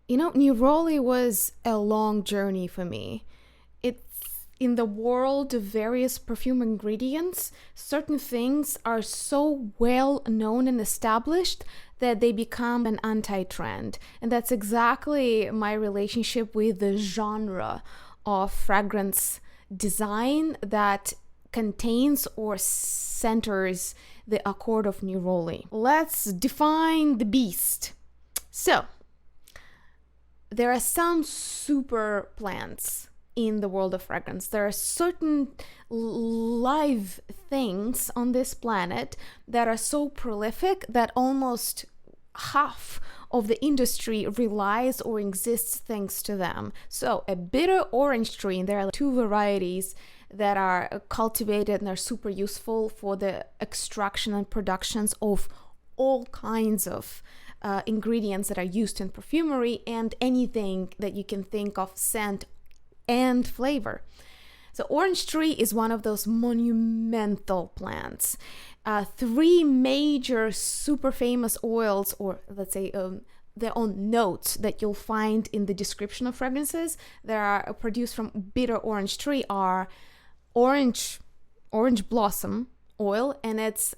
Neroli was a long journey for me. It's in the world of various perfume ingredients, certain things are so well known and established that they become an anti-trend. And that's exactly my relationship with the genre of fragrance design that contains or centers the accord of Neroli. Let's define the beast. So, there are some super plants in the world of fragrance. There are certain live things on this planet that are so prolific that almost half of the industry relies or exists thanks to them. So a bitter orange tree, and there are two varieties that are cultivated and are super useful for the extraction and productions of all kinds of ingredients that are used in perfumery and anything that you can think of, scent and flavor. So orange tree is one of those monumental plants. Three major super famous oils, or let's say their own notes that you'll find in the description of fragrances that are produced from bitter orange tree are orange blossom oil, and it's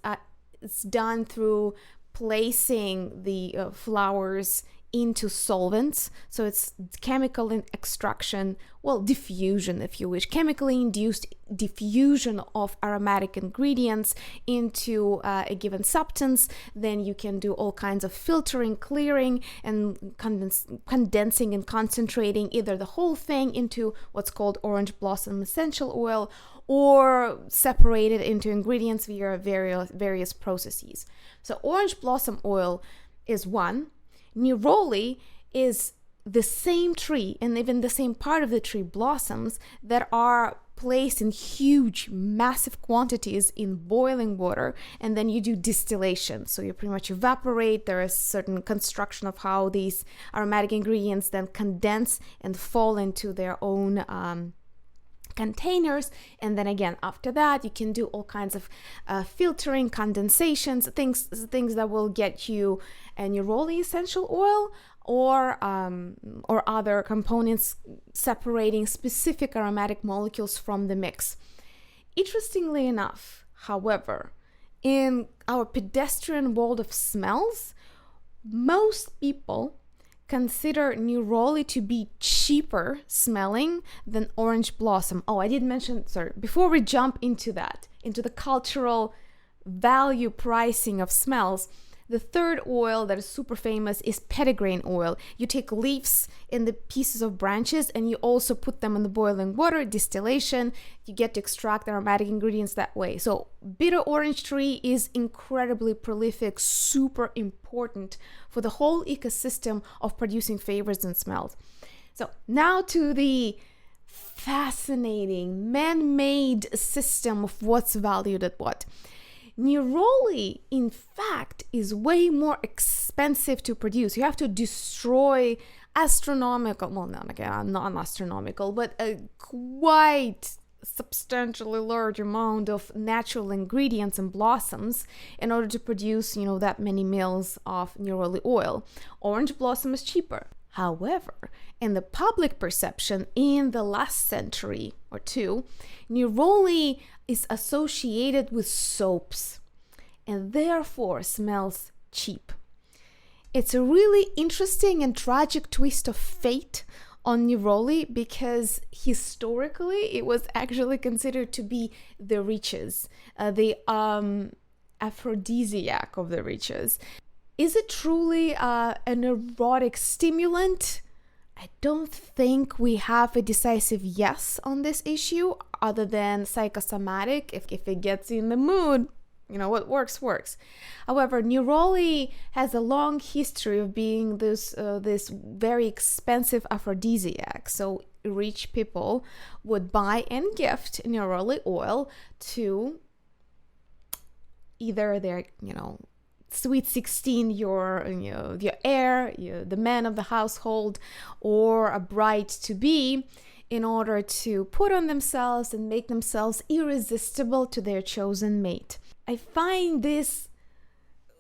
done through placing the flowers into solvents. So it's chemical extraction, diffusion if you wish, chemically induced diffusion of aromatic ingredients into a given substance. Then you can do all kinds of filtering, clearing, and condensing and concentrating either the whole thing into what's called orange blossom essential oil, or separate it into ingredients via various processes. So orange blossom oil is one. Neroli is the same tree and even the same part of the tree blossoms that are placed in huge, massive quantities in boiling water, and then you do distillation. So you pretty much evaporate. There is certain construction of how these aromatic ingredients then condense and fall into their own containers, and then again after that you can do all kinds of filtering, condensations, things that will get you a neroli essential oil or other components separating specific aromatic molecules from the mix. Interestingly enough, however, in our pedestrian world of smells, most people consider neroli to be cheaper smelling than orange blossom. I did mention, before we jump into the cultural value pricing of smells, the third oil that is super famous is petitgrain oil. You take leaves and the pieces of branches and you also put them in the boiling water, distillation, you get to extract aromatic ingredients that way. So bitter orange tree is incredibly prolific, super important for the whole ecosystem of producing flavors and smells. So now to the fascinating man-made system of what's valued at what. Neroli, in fact, is way more expensive to produce. You have to destroy astronomical, not astronomical, but a quite substantially large amount of natural ingredients and blossoms in order to produce, that many mils of neroli oil. Orange blossom is cheaper. However, in the public perception in the last century or two, neroli is associated with soaps and therefore smells cheap. It's a really interesting and tragic twist of fate on neroli because historically it was actually considered to be the riches, the aphrodisiac of the riches. Is it truly an erotic stimulant? I don't think we have a decisive yes on this issue, other than psychosomatic. If it gets you in the mood, what works. However, neroli has a long history of being this very expensive aphrodisiac. So rich people would buy and gift neroli oil to either their, sweet 16, your heir, the man of the household, or a bride to be, in order to put on themselves and make themselves irresistible to their chosen mate. I find this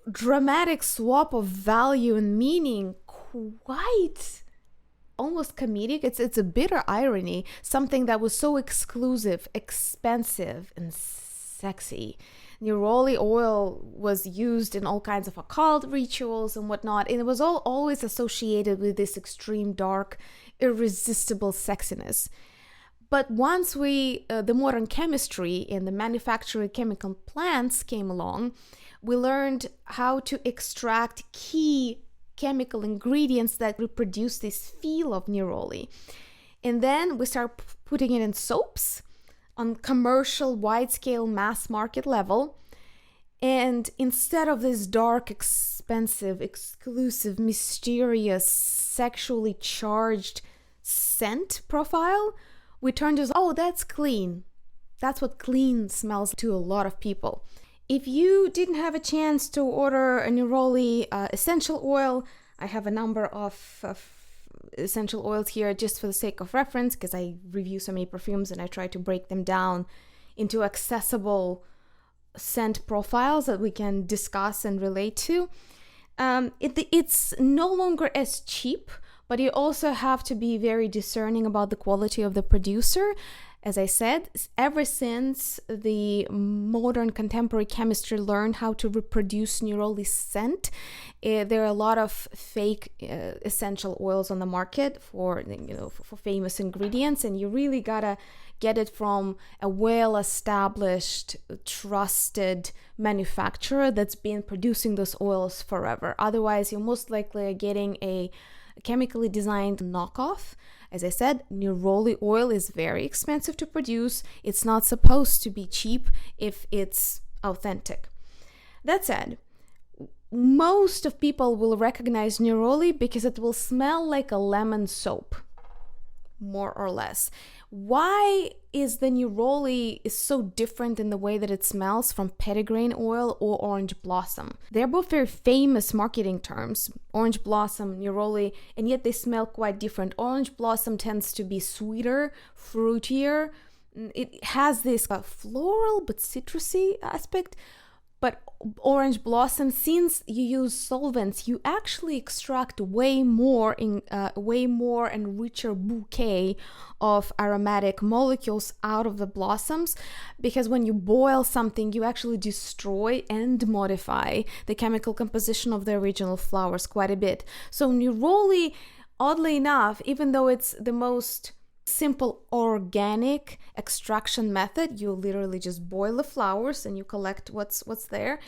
dramatic swap of value and meaning quite almost comedic. It's a bitter irony. Something that was so exclusive, expensive, and sexy. Neroli oil was used in all kinds of occult rituals and whatnot, and it was always associated with this extreme, dark, irresistible sexiness. But once the modern chemistry and the manufacturing chemical plants came along, we learned how to extract key chemical ingredients that reproduce this feel of neroli. And then we start putting it in soaps on commercial, wide-scale, mass market level. And instead of this dark, expensive, exclusive, mysterious, sexually charged scent profile, we turn to, oh, that's clean. That's what clean smells to a lot of people. If you didn't have a chance to order a Neroli essential oil, I have a number of essential oils here just for the sake of reference, because I review so many perfumes and I try to break them down into accessible scent profiles that we can discuss and relate to. It's no longer as cheap, but you also have to be very discerning about the quality of the producer. As I said, ever since the modern contemporary chemistry learned how to reproduce neroli scent, there are a lot of fake essential oils on the market for famous ingredients, and you really gotta get it from a well-established, trusted manufacturer that's been producing those oils forever. Otherwise, you're most likely getting a chemically designed knockoff. As I said, neroli oil is very expensive to produce. It's not supposed to be cheap if it's authentic. That said, most of people will recognize neroli because it will smell like a lemon soap, more or less. Why is the neroli so different in the way that it smells from petitgrain oil or orange blossom? They're both very famous marketing terms, orange blossom, neroli, and yet they smell quite different. Orange blossom tends to be sweeter, fruitier. It has this floral but citrusy aspect. But orange blossom, since you use solvents, you actually extract way more and richer bouquet of aromatic molecules out of the blossoms, because when you boil something, you actually destroy and modify the chemical composition of the original flowers quite a bit. So neroli, oddly enough, even though it's the most simple organic extraction method, you literally just boil the flowers and you collect what's there,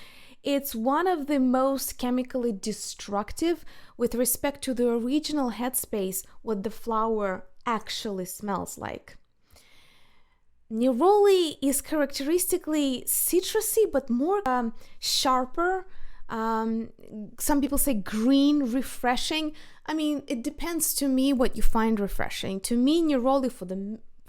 it's one of the most chemically destructive with respect to the original headspace, what the flower actually smells like. Neroli is characteristically citrusy but more sharper. Some people say green, refreshing. I mean, it depends to me what you find refreshing. To me, neroli for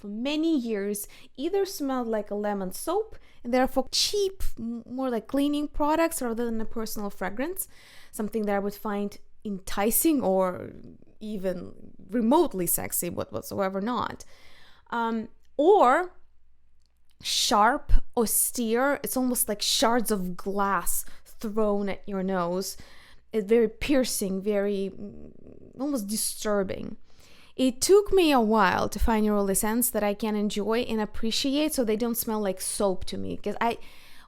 many years either smelled like a lemon soap and therefore cheap, more like cleaning products rather than a personal fragrance, something that I would find enticing or even remotely sexy, but whatsoever not. Or sharp, austere, it's almost like shards of glass thrown at your nose. It's very piercing, very almost disturbing. It took me a while to find neroli scents that I can enjoy and appreciate, so they don't smell like soap to me. Because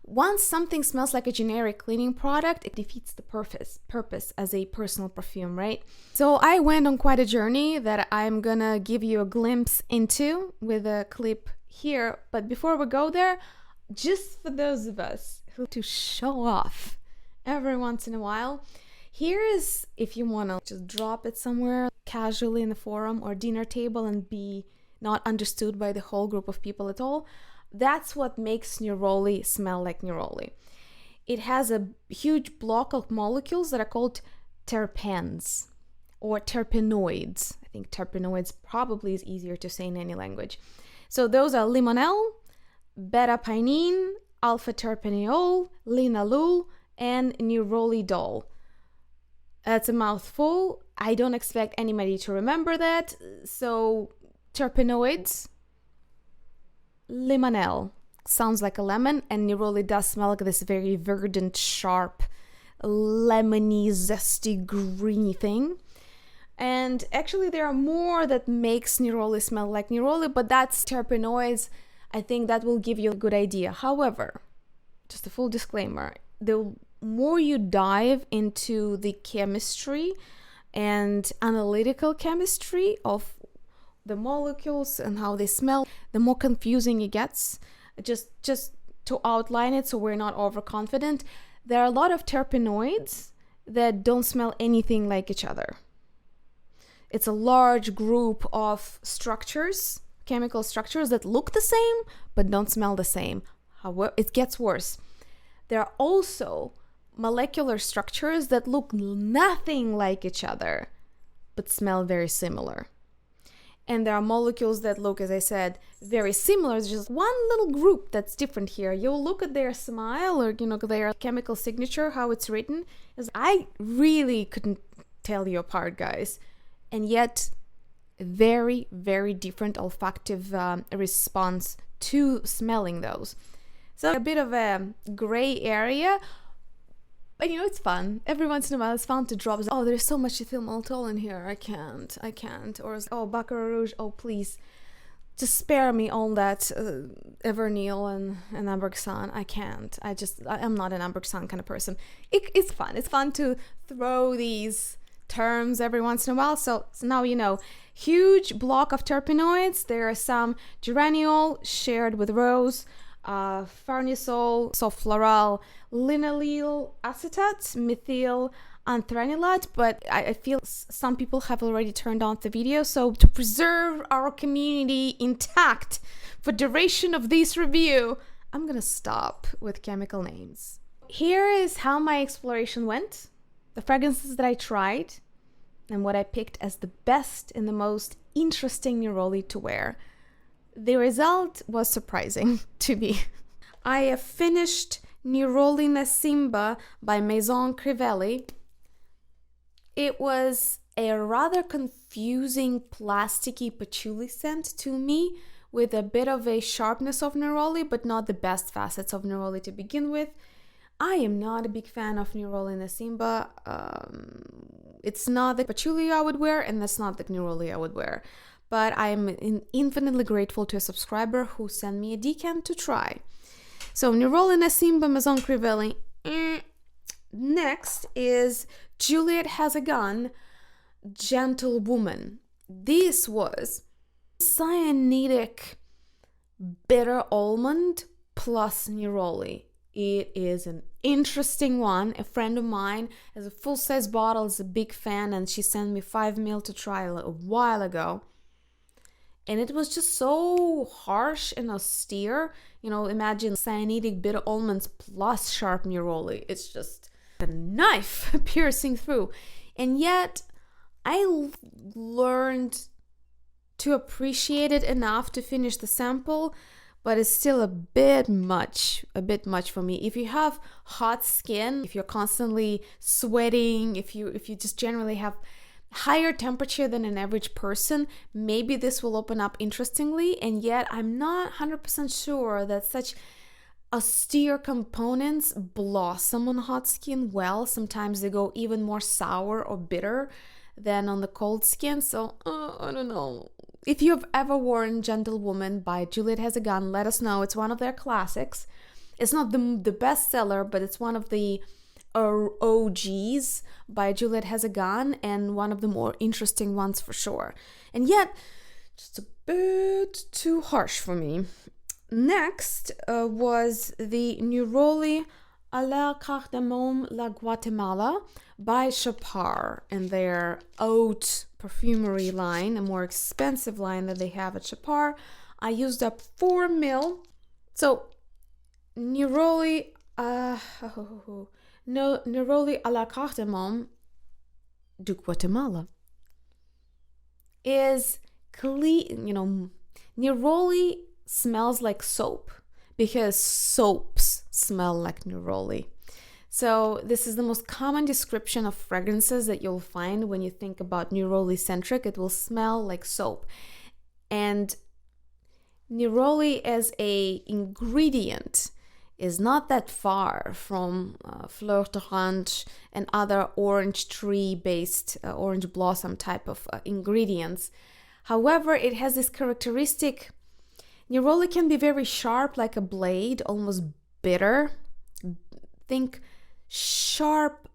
once something smells like a generic cleaning product, it defeats the purpose as a personal perfume, right? So I went on quite a journey that I'm gonna give you a glimpse into with a clip here. But before we go there, just for those of us who to show off every once in a while, here is, if you want to just drop it somewhere casually in the forum or dinner table and be not understood by the whole group of people at all, that's what makes neroli smell like neroli. It has a huge block of molecules that are called terpenes or terpenoids. I think terpenoids probably is easier to say in any language. So those are limonel, beta-pinene, alpha-terpineol, linalool, and nerolidol. That's a mouthful. I don't expect anybody to remember that. So terpenoids, limonel, sounds like a lemon, and neroli does smell like this very verdant, sharp, lemony, zesty, greeny thing. And actually there are more that makes neroli smell like neroli, but that's terpenoids. I think that will give you a good idea. However, just a full disclaimer, the more you dive into the chemistry and analytical chemistry of the molecules and how they smell, the more confusing it gets. Just to outline it so we're not overconfident, there are a lot of terpenoids that don't smell anything like each other. It's a large group of structures, chemical structures that look the same but don't smell the same. However, it gets worse. There are also molecular structures that look nothing like each other but smell very similar. And there are molecules that look, as I said, very similar. It's just one little group that's different here. You'll look at their smile or, their chemical signature, how it's written. I really couldn't tell you apart, guys. And yet, very, very different olfactive response to smelling those. So a bit of a gray area. But it's fun. Every once in a while it's fun to drop, oh, there's so much ethyl maltol in here, I can't. Or, oh, Baccarat Rouge, oh, please, just spare me all that Everneal and Amberxan. I can't. I'm not an Amberxan kind of person. It's fun. It's fun to throw these terms every once in a while. So now you know. Huge block of terpenoids. There are some geraniol shared with rose, farnesol, sulfloral, linaloyl acetate, methyl anthranilate, but I feel some people have already turned on the video. So to preserve our community intact for duration of this review, I'm gonna stop with chemical names. Here is how my exploration went, the fragrances that I tried, and what I picked as the best and the most interesting neroli to wear. The result was surprising to me. I have finished Neroli Nasimba by Maison Crivelli. It was a rather confusing plasticky patchouli scent to me, with a bit of a sharpness of neroli, but not the best facets of neroli to begin with. I am not a big fan of Neroli Nasimba. It's not the patchouli I would wear, and that's not the neroli I would wear. But I am infinitely grateful to a subscriber who sent me a decant to try. So Neroli Nasimba Maison Crivelli. Next is Juliet Has a Gun, Gentle Woman. This was cyanidic bitter almond plus neroli. It is an interesting one. A friend of mine has a full-size bottle, is a big fan, and she sent me 5 ml to try a while ago. And it was just so harsh and austere. Imagine cyanidic bitter almonds plus sharp neroli. It's just a knife piercing through. And yet, I learned to appreciate it enough to finish the sample, but it's still a bit much for me. If you have hot skin, if you're constantly sweating, if you just generally have higher temperature than an average person, maybe this will open up interestingly. And yet I'm not 100% sure that such austere components blossom on hot skin well. Sometimes they go even more sour or bitter than on the cold skin. So I don't know. If you've ever worn Gentle Woman by Juliet Has a Gun, let us know. It's one of their classics. It's not the bestseller, but it's one of the OGs by Juliet Has a Gun, and one of the more interesting ones for sure. And yet, just a bit too harsh for me. Next was the Neroli à la Cardamome La Guatemala by Chapar and their Oud perfumery line, a more expensive line that they have at Chapar. I used up 4 ml. So Neroli Neroli à la Cardamome de Guatemala is clean. Neroli smells like soap because soaps smell like neroli. So this is the most common description of fragrances that you'll find when you think about neroli centric. It will smell like soap. And neroli as a ingredient is not that far from fleur d'orange and other orange tree-based orange blossom type of ingredients. However, it has this characteristic. Neroli can be very sharp, like a blade, almost bitter. Think sharp,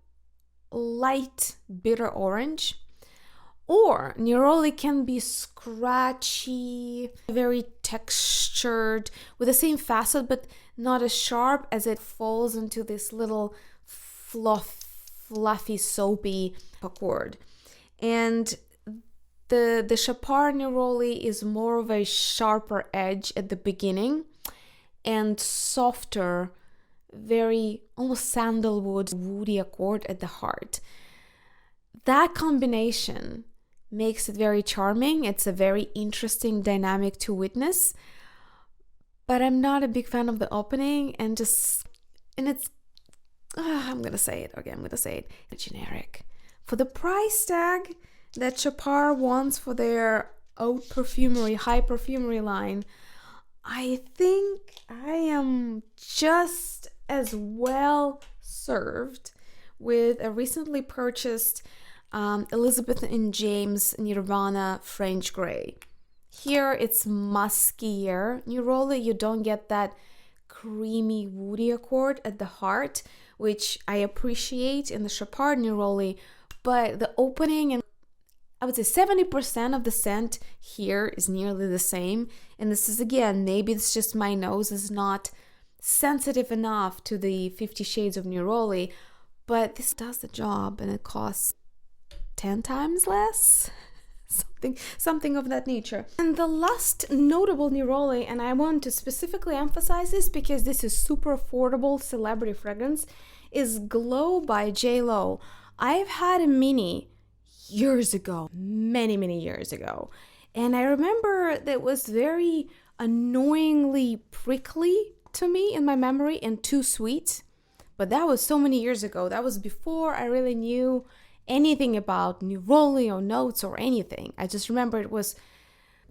light, bitter orange. Or Neroli can be scratchy, very textured, with the same facet, but not as sharp, as it falls into this little fluffy, soapy accord. And the Chapar Neroli is more of a sharper edge at the beginning and softer, very almost sandalwood, woody accord at the heart. That combination makes it very charming. It's a very interesting dynamic to witness. But I'm not a big fan of the opening, and it's I'm gonna say it, generic. For the price tag that Chapar wants for their haute perfumery, high perfumery line, I think I am just as well served with a recently purchased Elizabeth and James Nirvana French Grey. Here it's muskier Neroli. You don't get that creamy woody accord at the heart, which I appreciate in the Chapar Neroli, but the opening, and I would say 70% of the scent here is nearly the same. And this is, again, maybe it's just my nose is not sensitive enough to the 50 Shades of Neroli, but this does the job, and it costs 10 times less, something of that nature. And the last notable Neroli, and I want to specifically emphasize this because this is super affordable celebrity fragrance, is Glow by J.Lo. I've had a mini years ago, many years ago, and I remember that it was very annoyingly prickly to me in my memory and too sweet. But that was so many years ago. That was before I really knew anything about Neroli or notes or anything. I just remember it was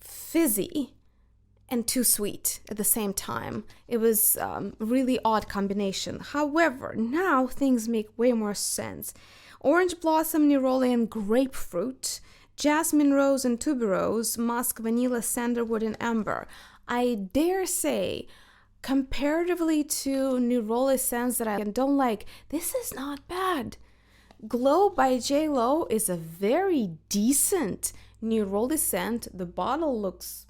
fizzy and too sweet at the same time. It was a really odd combination. However, now things make way more sense. Orange blossom, Neroli, and grapefruit, jasmine rose and tuberose, musk, vanilla, sandalwood, and amber. I dare say, comparatively to Neroli scents that I don't like, this is not bad. Glow by J.Lo is a very decent Neroli scent. The bottle looks,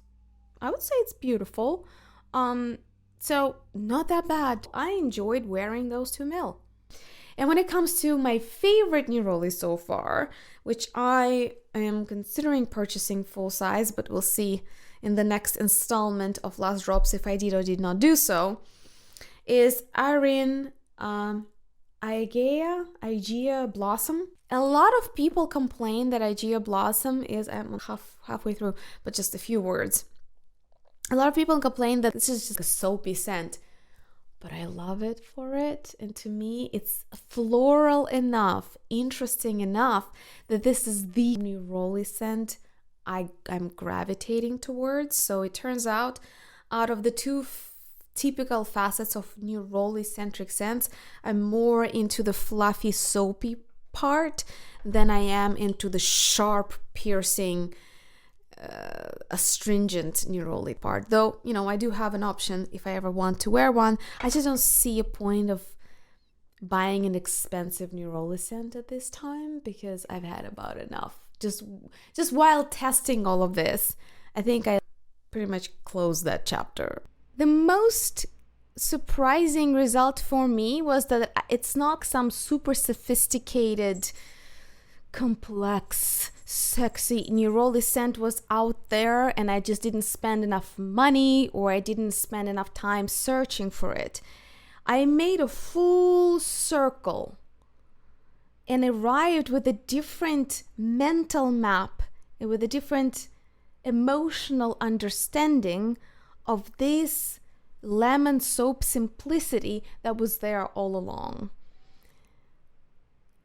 I would say it's beautiful. So not that bad. I enjoyed wearing those 2 ml. And when it comes to my favorite Neroli so far, which I am considering purchasing full size, but we'll see in the next installment of Last Drops if I did or did not do so, is Arin Aegea Blossom. A lot of people complain that Aegea Blossom is, I'm halfway through, but just a few words. A lot of people complain that this is just a soapy scent, but I love it for it. And to me, it's floral enough, interesting enough that this is the Neroli scent I'm gravitating towards. So it turns out of the 2 typical facets of Neroli-centric scents, I'm more into the fluffy, soapy part than I am into the sharp, piercing, astringent Neroli part. Though, I do have an option if I ever want to wear one. I just don't see a point of buying an expensive Neroli scent at this time because I've had about enough. Just while testing all of this, I think I pretty much closed that chapter. The most surprising result for me was that it's not some super sophisticated, complex, sexy Neroli scent was out there and I just didn't spend enough money or I didn't spend enough time searching for it. I made a full circle and arrived with a different mental map and with a different emotional understanding of this lemon soap simplicity that was there all along.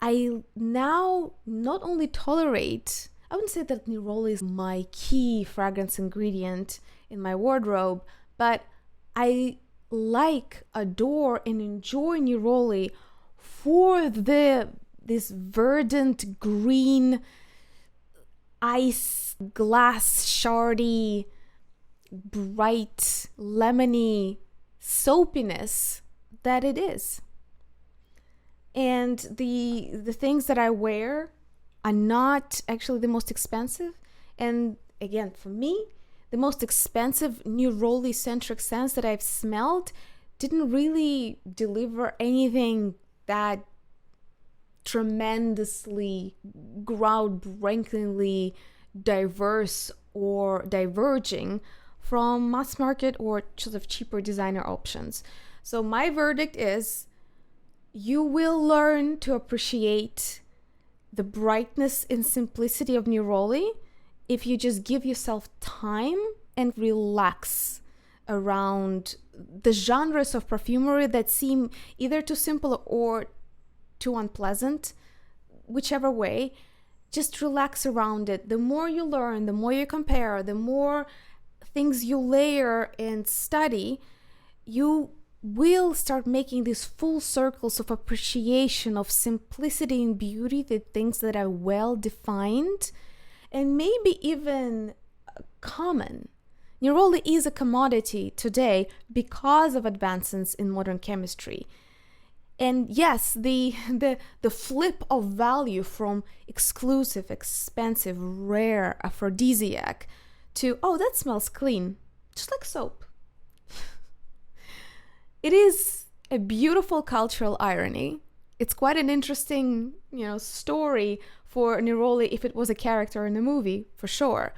I now not only tolerate, I wouldn't say that Neroli is my key fragrance ingredient in my wardrobe, but I like, adore, and enjoy Neroli for this verdant green, ice glass shardy, bright, lemony soapiness that it is. And the things that I wear are not actually the most expensive. And again, for me, the most expensive Neroli centric scents that I've smelled didn't really deliver anything that tremendously, groundbreakingly diverse or diverging from mass market or sort of cheaper designer options. So my verdict is, you will learn to appreciate the brightness and simplicity of Neroli if you just give yourself time and relax around the genres of perfumery that seem either too simple or too unpleasant, whichever way. Just relax around it. The more you learn, the more you compare, the more things you layer and study, you will start making these full circles of appreciation of simplicity and beauty, the things that are well defined and maybe even common. Neroli is a commodity today because of advancements in modern chemistry. And yes, the flip of value from exclusive, expensive, rare, aphrodisiac to, oh, that smells clean, just like soap. It is a beautiful cultural irony. It's quite an interesting, story for Neroli if it was a character in the movie, for sure.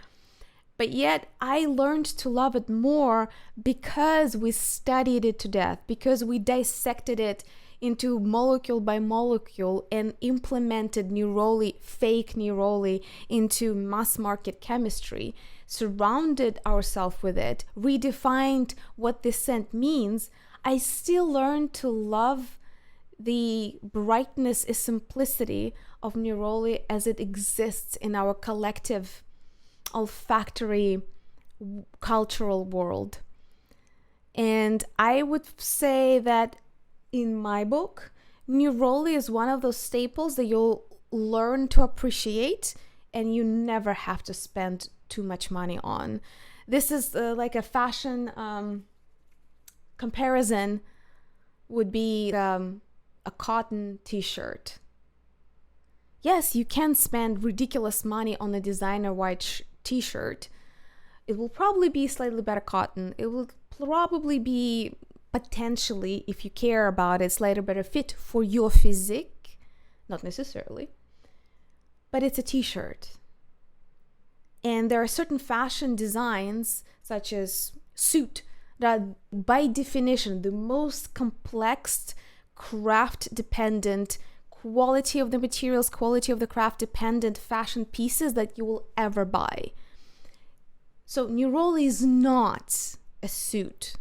But yet I learned to love it more because we studied it to death, because we dissected it into molecule by molecule and implemented Neroli, fake Neroli, into mass market chemistry, surrounded ourselves with it, redefined what this scent means. I still learned to love the brightness and simplicity of Neroli as it exists in our collective olfactory cultural world. And I would say that in my book, Neroli is one of those staples that you'll learn to appreciate and you never have to spend too much money on. This is like a fashion comparison would be a cotton t-shirt. Yes, you can spend ridiculous money on a designer white t-shirt. It will probably be slightly better cotton. It will probably be potentially, if you care about it, slightly better fit for your physique. Not necessarily. But it's a t-shirt. And there are certain fashion designs, such as suit, that by definition, the most complex, craft-dependent, quality of the materials, quality of the craft-dependent fashion pieces that you will ever buy. So Neroli is not a suit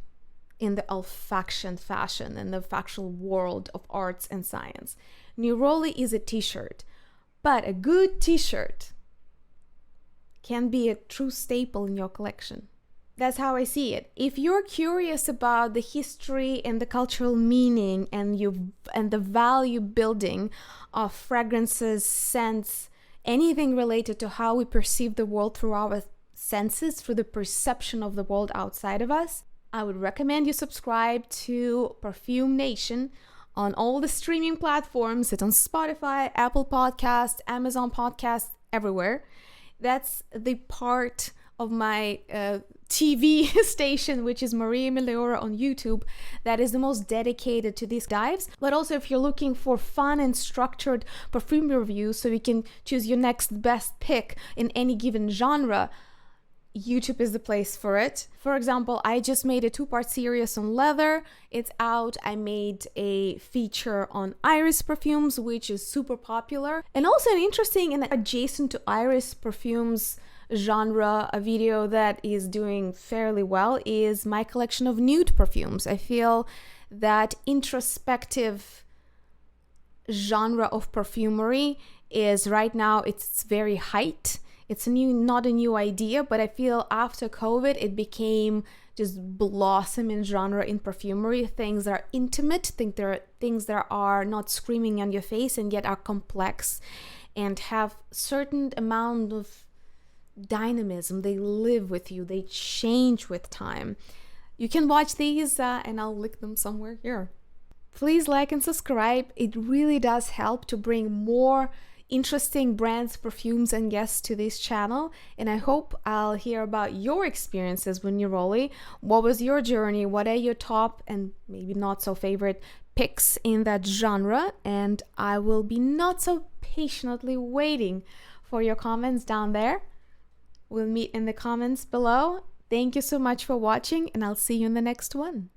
in the olfaction fashion and the factual world of arts and science. Neroli is a t-shirt, but a good t-shirt can be a true staple in your collection. That's how I see it. If you're curious about the history and the cultural meaning and the value building of fragrances, scents, anything related to how we perceive the world through our senses, through the perception of the world outside of us, I would recommend you subscribe to Perfume Nation on all the streaming platforms. It's on Spotify, Apple Podcasts, Amazon Podcasts, everywhere. That's the part of my TV station, which is Maria Meliora on YouTube, that is the most dedicated to these dives. But also, if you're looking for fun and structured perfume reviews so you can choose your next best pick in any given genre, YouTube is the place for it. For example, I just made a 2-part series on leather. It's out. I made a feature on iris perfumes, which is super popular. And also an interesting and adjacent to iris perfumes genre, a video that is doing fairly well, is my collection of nude perfumes. I feel that introspective genre of perfumery is right now, it's very height. It's not a new idea, but I feel after COVID, it became just blossoming genre in perfumery. Things that are intimate, things that are not screaming on your face and yet are complex and have certain amount of dynamism. They live with you, they change with time. You can watch these and I'll link them somewhere here. Please like and subscribe. It really does help to bring more interesting brands, perfumes, and guests to this channel. And I hope I'll hear about your experiences with Neroli. What was your journey? What are your top and maybe not so favorite picks in that genre? And I will be not so patiently waiting for your comments down there. We'll meet in the comments below. Thank you so much for watching, and I'll see you in the next one.